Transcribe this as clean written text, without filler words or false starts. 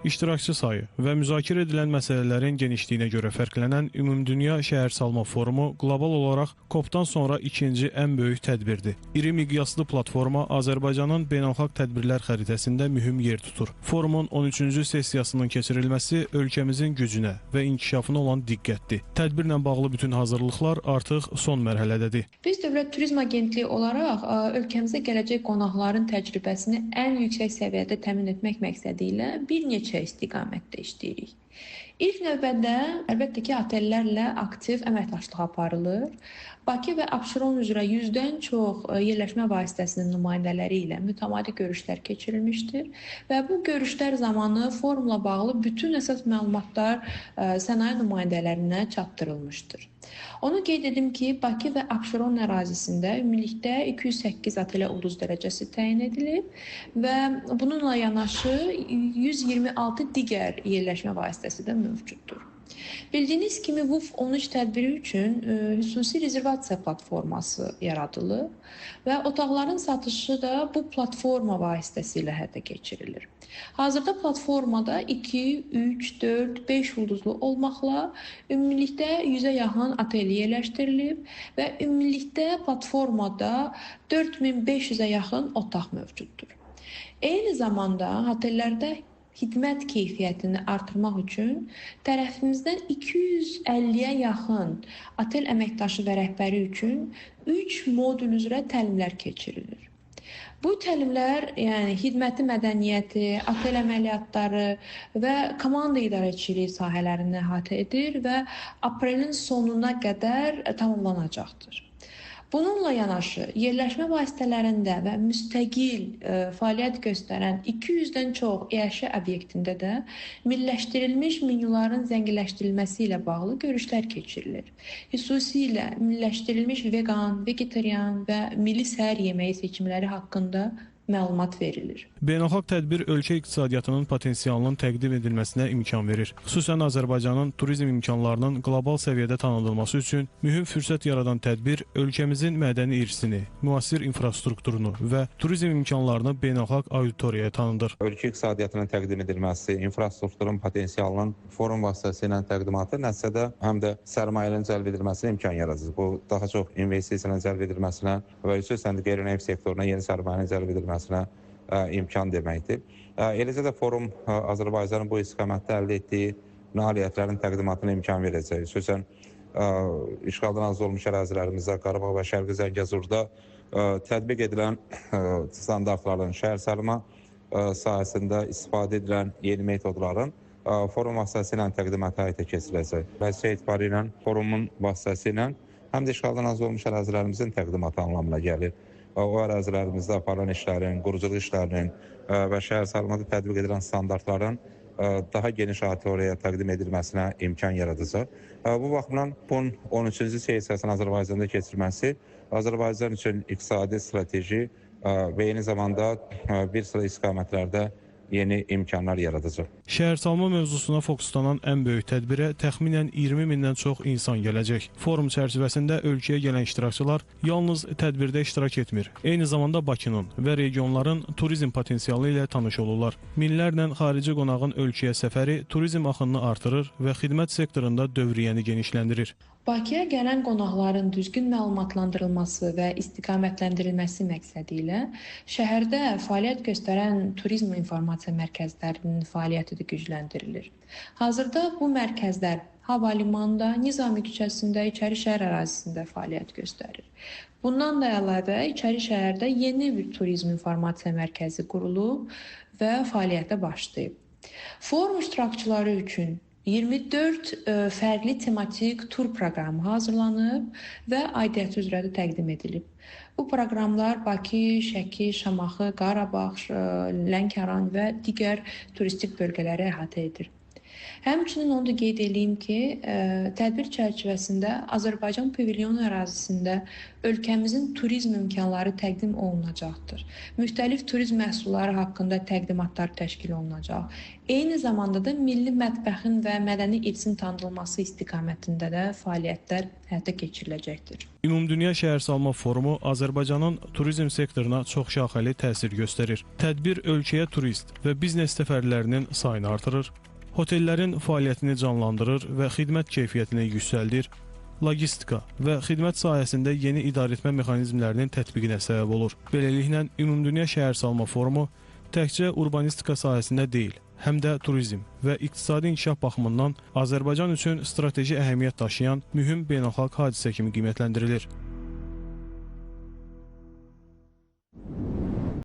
İştirakçı sayı və müzakirə edilən məsələlərin genişliyinə görə fərqlənən Ümumdünya Şəhərsalma Forumu qlobal olaraq COP-dan sonra ikinci ən böyük tədbirdir. İri miqyaslı platforma Azərbaycanın beynəlxalq tədbirlər xəritəsində mühüm yer tutur. Forumun 13-cü sessiyasının keçirilməsi ölkəmizin gücünə və inkişafına olan diqqətdir. Tədbirlə bağlı bütün hazırlıqlar artıq son mərhələdədir. Biz Dövlət Turizm Agentliyi olaraq ölkəmizə gələcək qonaqların təcrübəsini ən yüksək səviyyədə təmin etmək məqsədi ilə bir neçə istiqamətdə işləyirik. İlk növbədə əlbəttə ki, otellərlə aktiv əməkdaşlıq aparılır. Bakı və Abşeron üzrə 100-dən çox yerləşmə vasitəsinin nümayəndələri ilə mütəmadi görüşlər keçirilmişdir və bu görüşlər zamanı forumla bağlı bütün əsas məlumatlar sənaye nümayəndələrinə çatdırılmışdır. Onu qeyd edim ki, Bakı və Abşeron ərazisində ümumilikdə 208 otelə ulduz dərəcəsi təyin edilib və bununla yanaşı 126 digər yerləşmə vasitəsi də mövcuddur. Bildiyiniz kimi WUF 13 tədbiri üçün xüsusi rezervasiya platforması yaradılıb və otaqların satışı da bu platforma vasitəsilə həyata keçirilir. Hazırda platformada 2, 3, 4, 5 ulduzlu olmaqla ümumilikdə 100-ə yaxın otel yerləşdirilib və ümumilikdə platformada 4500-ə yaxın otaq mövcuddur. Eyni zamanda otellərdə xidmət keyfiyyətini artırmaq üçün tərəfimizdən 250-yə yaxın otel əməkdaşı və rəhbəri üçün 3 modul üzrə təlimlər keçirilir. Bu təlimlər, yəni xidməti mədəniyyəti, otel əməliyyatları və komanda idarəçiliyi sahələrini əhatə edir və aprelin sonuna qədər tamamlanacaqdır. Bununla yanaşı yerləşmə vasitələrində və müstəqil fəaliyyət göstərən 200-dən çox iaşə obyektində də milliləşdirilmiş menyuların zənginləşdirilməsi ilə bağlı görüşlər keçirilir. Xüsusilə milliləşdirilmiş vegan, vegetarian və milli səhər yeməyi seçimləri haqqında məlumat verilir. Beynəlxalq tədbir ölkə iqtisadiyyatının potensialının təqdim edilməsinə imkan verir. Xüsusən Azərbaycanın turizm imkanlarının qlobal səviyyədə tanınılması üçün mühüm fürsət yaradan tədbir ölkəmizin mədəni irsini, müasir infrastrukturunu və turizm imkanlarını beynəlxalq auditoriyaya tanıdır. Ölkə iqtisadiyyatının təqdim edilməsi, infrastrukturun potensialının forum vasitəsilə təqdimatı nəticədə həm də sərmayələrin cəlb edilməsinə imkan yaradır. Bu daha çox investisiyanın cəlb edilməsinə və xüsusən də qeyri-neft sektoruna yeni sərmayənin cəlb edilməsinə imkan deməkdir. Eləcə də forum Azərbaycanın bu istiqamətdə əldə etdiyi nailiyyətlərin təqdimatına imkan verəcək. Xüsusən işğaldan azad olmuş ərazilərimizdə, Qarabağ və Şərqi Zəngəzurda tətbiq edilən standartların, şəhərsalma sahəsində istifadə edilən yeni metodların forum vasitəsilə təqdimatı həyata keçiriləcək. Vəzifə etibarı ilə forumun vasitəsilə həm də işğaldan azad olmuş ərazilərimizin təqdimatı anlamına gəlir. O ərazilərimizdə aparılan işlərin, quruculuq işlərinin və şəhərsalmada tətbiq edilən standartların daha geniş auditoriyaya təqdim edilməsinə imkan yaradacaq. Bu baxımdan bunun 13-cü sessiyasının Azərbaycanda keçirilməsi Azərbaycan üçün iqtisadi, strateji və eyni zamanda bir sıra istiqamətlərdə yeni imkanlar yaradacaq. Şəhərsalma mövzusuna fokuslanan ən böyük tədbirə təxminən 20 mindən çox insan gələcək. Forum çərçivəsində ölkəyə gələn iştirakçılar yalnız tədbirdə iştirak etmir. Eyni zamanda Bakının və regionların turizm potensialı ilə tanış olurlar. Minlərlə xarici qonağın ölkəyə səfəri turizm axınını artırır və xidmət sektorunda dövriyyəni genişləndirir. Bakıya gələn qonaqların düzgün məlumatlandırılması və istiqamətləndirilməsi məqsədi ilə şəhərdə fəaliyyət göstərən turizm informasiya mərkəzlərinin fəaliyyəti də gücləndirilir. Hazırda bu mərkəzlər havalimanında, Nizami küçəsində, İçəri şəhər ərazisində fəaliyyət göstərir. Bundan da əlavə İçəri şəhərdə yeni bir turizm informasiya mərkəzi qurulub və fəaliyyətə başlayıb. Forum iştirakçıları üçün 24 fərqli tematik tur proqramı hazırlanıb və aidiyyəti üzrə də təqdim edilib. Bu proqramlar Bakı, Şəki, Şamaxı, Qarabağ, Lənkəran və digər turistik bölgələri əhatə edir. Həmçinin onu da qeyd edeyim ki, tədbir çərçivəsində Azərbaycan pavilyon ərazisində ölkəmizin turizm imkanları təqdim olunacaqdır. Müxtəlif turizm məhsulları haqqında təqdimatlar təşkil olunacaq. Eyni zamanda da milli mətbəxin və mədəni irsin tanıdılması istiqamətində də fəaliyyətlər həyata keçiriləcəkdir. Ümumdünya Şəhərsalma Forumu Azərbaycanın turizm sektoruna çoxşaxəli təsir göstərir. Tədbir ölkəyə turist və biznes səfərlərinin sayını artırır, hotellərin fəaliyyətini canlandırır və xidmət keyfiyyətini yüksəldir, logistika və xidmət sahəsində yeni idarəetmə mexanizmlərinin tətbiqinə səbəb olur. Beləliklə, Ümumdünya Şəhərsalma Forumu təkcə urbanistika sahəsində deyil, həm də turizm və iqtisadi inkişaf baxımından Azərbaycan üçün strateji əhəmiyyət daşıyan mühüm beynəlxalq hadisə kimi qiymətləndirilir.